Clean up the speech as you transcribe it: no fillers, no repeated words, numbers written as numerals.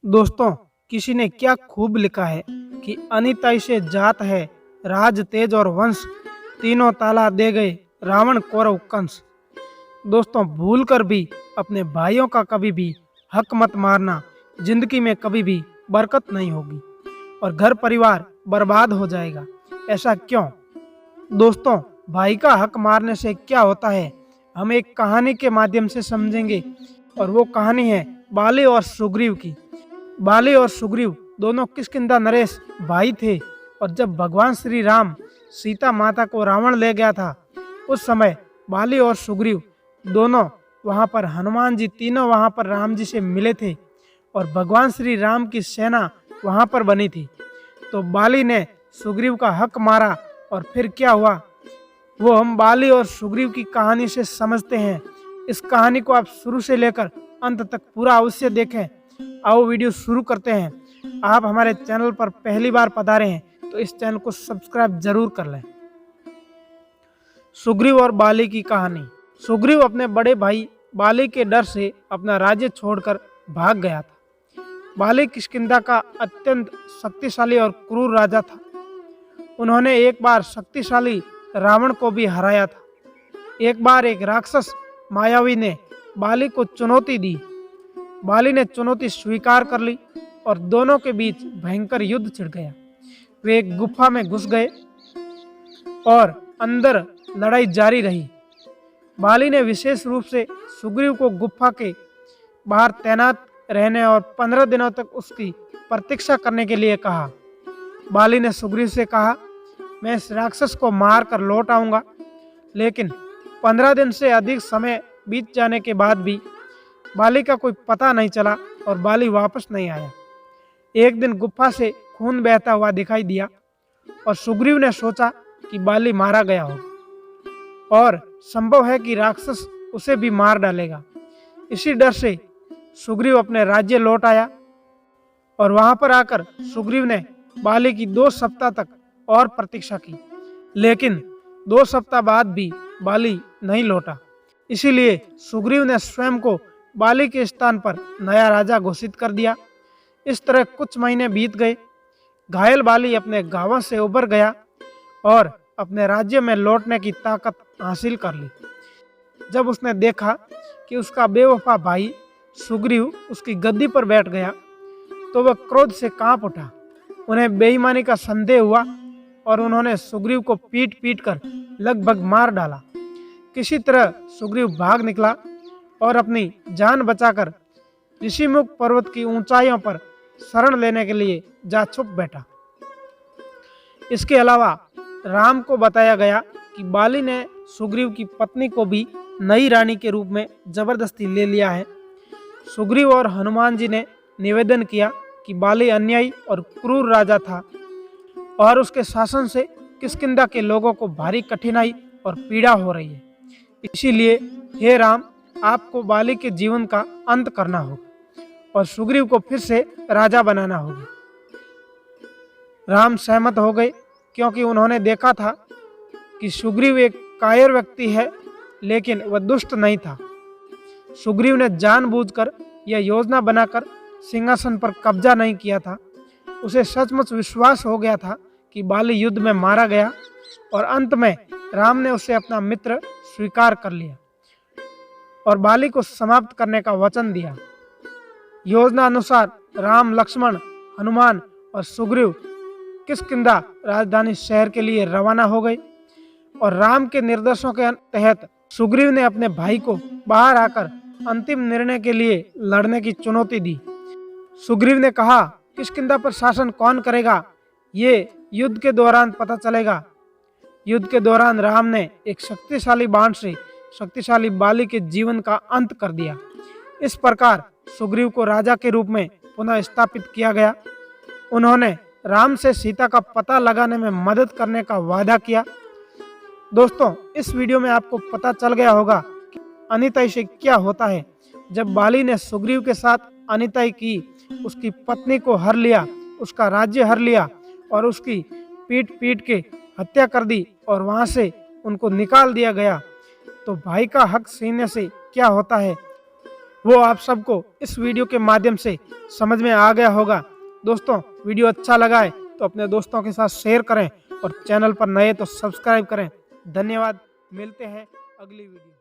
दोस्तों, किसी ने क्या खूब लिखा है कि अनिताई से जात है राज तेज और वंश, तीनों ताला दे गए रावण कौरव कंस। दोस्तों, भूल कर भी अपने भाइयों का कभी भी हक मत मारना। जिंदगी में कभी भी बरकत नहीं होगी और घर परिवार बर्बाद हो जाएगा। ऐसा क्यों? दोस्तों, भाई का हक मारने से क्या होता है, हम एक कहानी के माध्यम से समझेंगे। और वो कहानी है बाली और सुग्रीव की। बाली और सुग्रीव दोनों किष्किंधा नरेश भाई थे। और जब भगवान श्री राम सीता माता को रावण ले गया था, उस समय बाली और सुग्रीव दोनों वहां पर, हनुमान जी तीनों वहां पर राम जी से मिले थे और भगवान श्री राम की सेना वहां पर बनी थी। तो बाली ने सुग्रीव का हक मारा और फिर क्या हुआ, वो हम बाली और सुग्रीव की कहानी से समझते हैं। इस कहानी को आप शुरू से लेकर अंत तक पूरा अवश्य देखें। आओ वीडियो शुरू करते हैं। आप हमारे चैनल पर पहली बार पधारे हैं तो इस चैनल को सब्सक्राइब जरूर कर लें। सुग्रीव और बाली की कहानी। सुग्रीव अपने बड़े भाई बाली के डर से अपना राज्य छोड़कर भाग गया था। बाली किष्किंधा का अत्यंत शक्तिशाली और क्रूर राजा था। उन्होंने एक बार शक्तिशाली रावण को भी हराया था। एक बार एक राक्षस मायावी ने बाली को चुनौती दी। बाली ने चुनौती स्वीकार कर ली और दोनों के बीच भयंकर युद्ध छिड़ गया। वे एक गुफा में घुस गए और अंदर लड़ाई जारी रही। बाली ने विशेष रूप से सुग्रीव को गुफा के बाहर तैनात रहने और 15 दिनों तक उसकी प्रतीक्षा करने के लिए कहा। बाली ने सुग्रीव से कहा, मैं इस राक्षस को मार कर लौट आऊंगा। लेकिन 15 दिन से अधिक समय बीत जाने के बाद भी बाली का कोई पता नहीं चला और बाली वापस नहीं आया। एक दिन गुफा से खून बहता हुआ दिखाई दिया और सुग्रीव ने सोचा कि बाली मारा गया होगा और संभव है कि राक्षस उसे भी मार डालेगा। इसी डर से सुग्रीव अपने राज्य लौट आया और वहां पर आकर सुग्रीव ने बाली की 2 सप्ताह तक और प्रतीक्षा की। लेकिन 2 सप्ताह बाद भी बाली नहीं लौटा। इसीलिए सुग्रीव ने स्वयं को बाली के स्थान पर नया राजा घोषित कर दिया। इस तरह कुछ महीने बीत गए। घायल बाली अपने घावों से उबर गया और अपने राज्य में लौटने की ताकत हासिल कर ली। जब उसने देखा कि उसका बेवफा भाई सुग्रीव उसकी गद्दी पर बैठ गया तो वह क्रोध से कांप उठा। उन्हें बेईमानी का संदेह हुआ और उन्होंने सुग्रीव को पीट पीट कर लगभग मार डाला। किसी तरह सुग्रीव भाग निकला और अपनी जान बचाकर ऋषिमुख पर्वत की ऊंचाइयों पर शरण लेने के लिए जा छुप बैठा। इसके अलावा राम को बताया गया कि बाली ने सुग्रीव की पत्नी को भी नई रानी के रूप में जबरदस्ती ले लिया है। सुग्रीव और हनुमान जी ने निवेदन किया कि बाली अन्यायी और क्रूर राजा था और उसके शासन से किष्किंधा के लोगों को भारी कठिनाई और पीड़ा हो रही है। इसीलिए हे राम, आपको बाली के जीवन का अंत करना होगा और सुग्रीव को फिर से राजा बनाना होगा। राम सहमत हो गए क्योंकि उन्होंने देखा था कि सुग्रीव एक कायर व्यक्ति है, लेकिन वह दुष्ट नहीं था। सुग्रीव ने जानबूझकर यह योजना बनाकर सिंहासन पर कब्जा नहीं किया था। उसे सचमुच विश्वास हो गया था कि बाली युद्ध में मारा गया और अंत में राम ने उसे अपना मित्र स्वीकार कर लिया और बाली को समाप्त करने का वचन दिया। योजना अनुसार राम, लक्ष्मण, हनुमान और सुग्रीव किष्किंधा राजधानी शहर के लिए रवाना हो गए और राम के निर्देशों के तहत सुग्रीव ने अपने भाई को बाहर आकर अंतिम निर्णय के लिए लड़ने की चुनौती दी। सुग्रीव ने कहा, किष्किंधा पर शासन कौन करेगा, ये युद्ध के दौरान पता चलेगा। युद्ध के दौरान राम ने एक शक्तिशाली बाण से शक्तिशाली बाली के जीवन का अंत कर दिया। इस प्रकार सुग्रीव को राजा के रूप में पुनः स्थापित किया गया। उन्होंने राम से सीता का पता लगाने में मदद करने का वादा किया। दोस्तों, इस वीडियो में आपको पता चल गया होगा कि अनिताई से क्या होता है। जब बाली ने सुग्रीव के साथ अनिताई की, उसकी पत्नी को हर लिया, उसका राज्य हर लिया और उसकी पीट पीट के हत्या कर दी और वहां से उनको निकाल दिया गया, तो भाई का हक छीनने से क्या होता है, वो आप सबको इस वीडियो के माध्यम से समझ में आ गया होगा। दोस्तों, वीडियो अच्छा लगा है तो अपने दोस्तों के साथ शेयर करें और चैनल पर नए तो सब्सक्राइब करें। धन्यवाद। मिलते हैं अगली वीडियो।